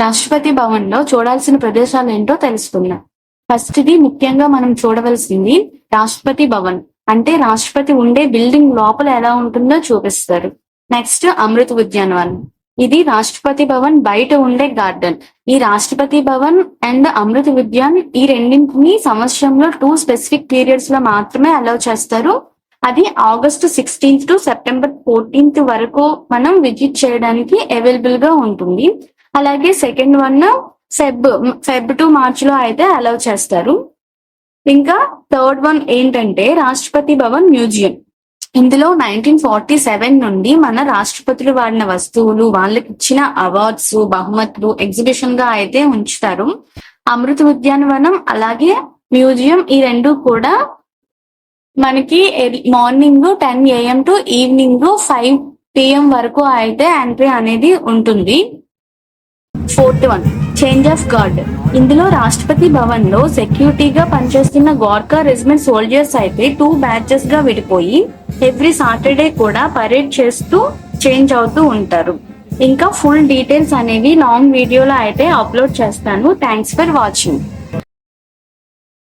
రాష్ట్రపతి భవన్ లో చూడాల్సిన ప్రదేశాలు ఏంటో తెలుసుకుందాం. ఫస్ట్ ది ముఖ్యంగా మనం చూడవలసింది రాష్ట్రపతి భవన్. అంటే రాష్ట్రపతి ఉండే బిల్డింగ్ లోపల ఎలా ఉంటుందో చూపిస్తారు. నెక్స్ట్ అమృత్ ఉద్యానవనం. ఇది రాష్ట్రపతి భవన్ బయట ఉండే గార్డెన్. ఈ రాష్ట్రపతి భవన్ అండ్ అమృత్ ఉద్యాన్ ఈ రెండింటిని సంవత్సరంలో 2 స్పెసిఫిక్ పీరియడ్స్ లో మాత్రమే అలౌ చేస్తారు. అది August 16th to September 14th వరకు మనం విజిట్ చేయడానికి అవైలబుల్ గా ఉంటుంది. అలాగే second one Feb to March లో అయితే అలౌ చేస్తారు. ఇంకా థర్డ్ వన్ ఏంటంటే రాష్ట్రపతి భవన్ మ్యూజియం. ఇందులో 1947 నుండి మన రాష్ట్రపతులు వాడిన వస్తువులు, వాళ్ళకి ఇచ్చిన అవార్డ్స్, బహుమతులు ఎగ్జిబిషన్ గా అయితే ఉంచుతారు. అమృత ఉద్యానవనం అలాగే మ్యూజియం ఈ రెండు కూడా మనకి morning 10 AM to evening 5 PM వరకు అయితే ఎంట్రీ అనేది ఉంటుంది. Fourth one change of guard. ఇందులో రాష్ట్రపతి భవన్ లో సెక్యూరిటీగా పనిచేస్తున్న గోర్ఖా రెజిమెంట్ సోల్జర్స్ అయితే 2 బ్యాచెస్ గా విడిపోయి ఎవ్రీ సాటర్డే కూడా పరేడ్ చేస్తూ చేంజ్ అవుతూ ఉంటారు. ఇంకా ఫుల్ డీటెయిల్స్ అనేవి లాంగ్ వీడియోలో అయితే అప్లోడ్ చేస్తాను. Thanks for watching.